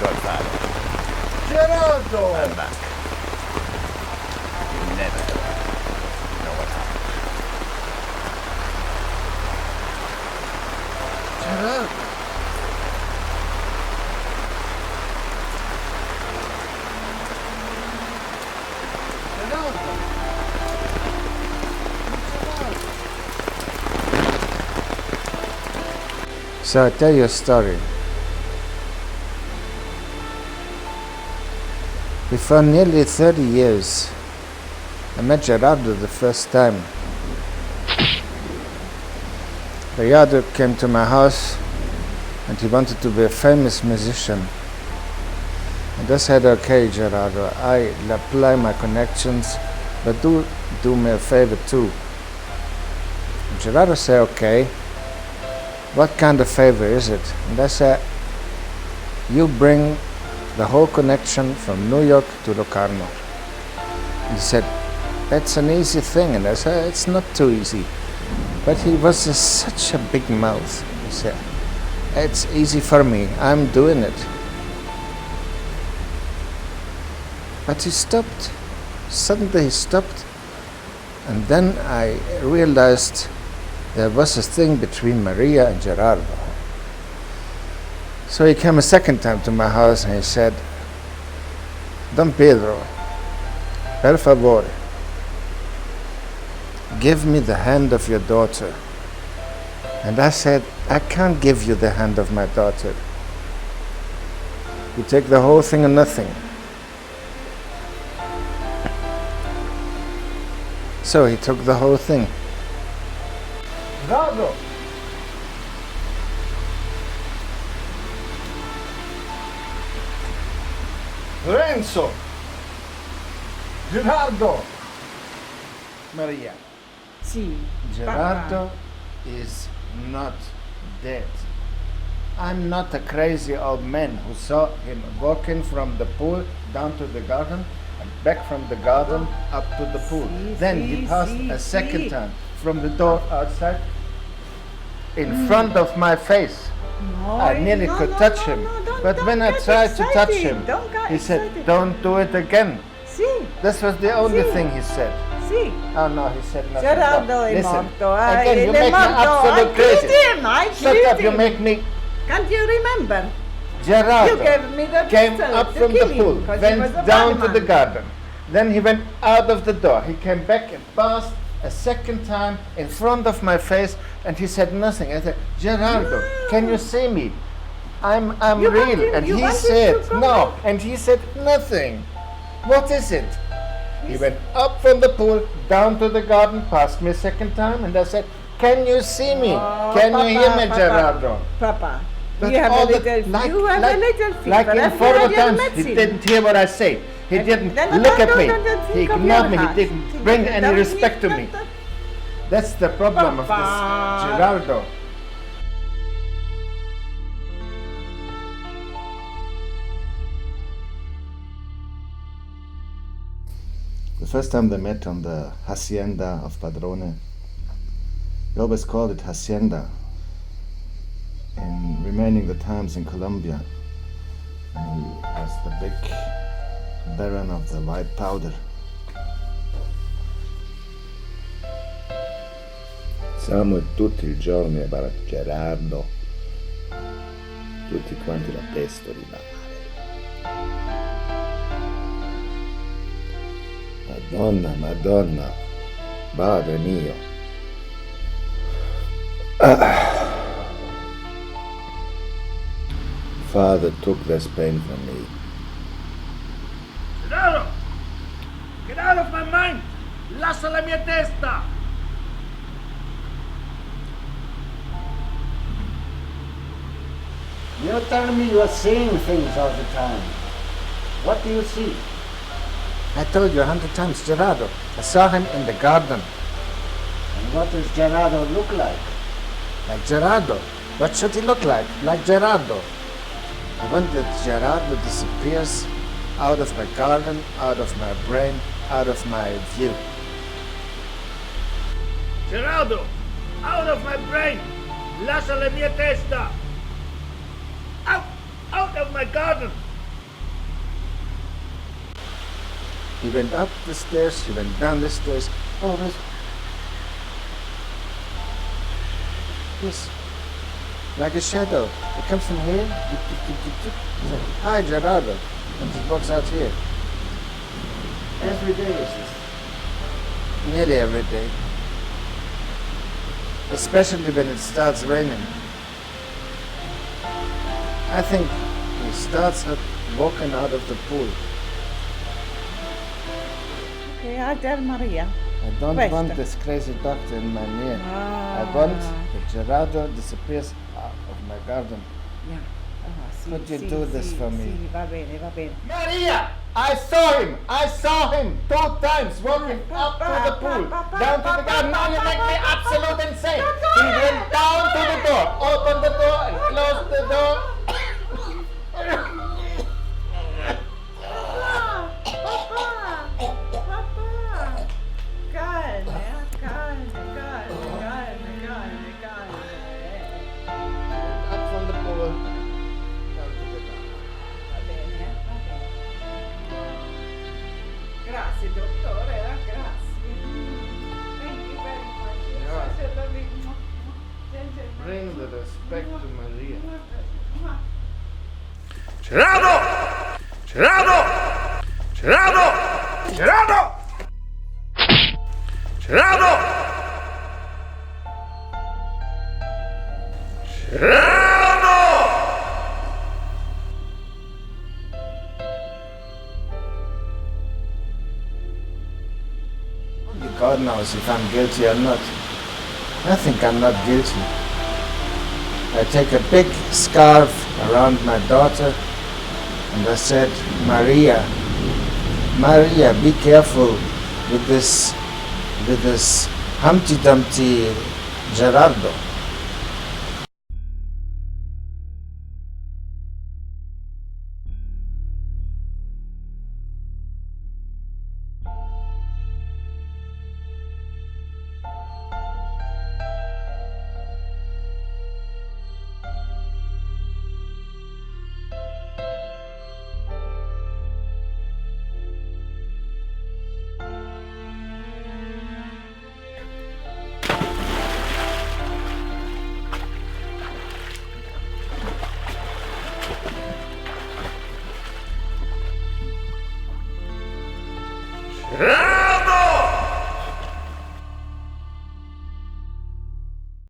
Godfather. Gerardo! I'm back. You never know what happened. Gerardo! So I'll tell you a story. Before nearly 30 years, I met Gerardo the first time. Gerardo came to my house and he wanted to be a famous musician. And I said, okay, Gerardo, I'll apply my connections, but do me a favor too. And Gerardo said, okay. What kind of favor is it? And I said, you bring the whole connection from New York to Locarno. And he said, that's an easy thing. And I said, it's not too easy. But he was such a big mouth. He said, it's easy for me, I'm doing it. But he stopped. Suddenly he stopped. And then I realized there was a thing between Maria and Gerardo. So he came a second time to my house and he said, Don Pedro, per favore, give me the hand of your daughter. And I said, I can't give you the hand of my daughter. You take the whole thing or nothing. So he took the whole thing. Gerardo! Lorenzo! Gerardo! Maria, Sì, Gerardo is not dead. I'm not a crazy old man who saw him walking from the pool down to the garden and back from the garden up to the pool. Then he passed a second time from the door outside in front of my face. I nearly could touch him, but when I tried to touch him, he said, don't do it again. Sì, This was the only Sì. thing he said. sì. Oh no, he said nothing. Gerardo No, è listen, morto. again, you È make me morto. absolute I crazy. killed him. I Shut killed up, you him. make me. Can't you remember? Gerardo You gave me the came pistol up to from the kill him, pool, 'cause he was went a down bad to the man. garden. Then he went out of the door. He came back and passed a second time in front of my face, and he said nothing. I said, Gerardo, can you see me? I'm You want real. him- And you he want him said to come no, back? and he said nothing. What is it? He went up from the pool, down to the garden, passed me a second time, and I said, can you see me? Oh, Can Papa, you hear me, Papa, Gerardo? Papa, But you have a all the- little, like- you have like- a little fever. Like in Have you former had your times, he medicine? didn't hear what I say. He didn't Then look don't- at me. don't He think of ignored your me. He heart. didn't Think bring of- any don't respect to need me. that- That's the problem of Papa. this Gerardo. The first time they met on the hacienda of Padrone, they always called it hacienda in remaining the times in Colombia. And he was the big baron of the white powder. Siamo tutti i giorni a bar Gerardo, tutti quanti la pesto di mare. Madonna, Madonna, Padre mio. Father took this pain from me. Gerardo! Get out of my mind! Lascia la mia testa! You're telling me you are seeing things all the time. What do you see? I told you 100 times, Gerardo. I saw him in the garden. And what does Gerardo look like? Like Gerardo. What should he look like? Like Gerardo. And when that Gerardo disappears out of my garden, out of my brain, out of my view. Gerardo! Out of my brain! Lascia la mia testa! Out! Out of my garden! He went up the stairs, he went down the stairs. Oh, yes. Like a shadow. It comes from here. He's like, hi, Gerardo. And he walks out here. Every day is this. Nearly every day. Especially when it starts raining. I think he starts walking out of the pool. Okay, Ader Maria. I don't Questo. want this crazy doctor in my near. Ah. I want that Gerardo disappears out of my garden. Yeah. Ah, sì, Could you sì, do this sì, for me? Sì, va bene, va bene. Maria! I saw him 2 times walking up to the pool, down to the garden. Now you make me absolute insane. He went down to the door, opened the door and closed the door. Up from the pool, down to the garden. Va bene, va bene. Grazie dottore, grazie. Thank you very much. Yeah. Such a lovely- Bring the respect to Maria. Gerardo! Gerardo! Gerardo! Gerardo! Gerardo! Gerardo! God knows if I'm guilty or not. I think I'm not guilty. I take a big scarf around my daughter and I said, Maria, be careful with this Humpty Dumpty Gerardo.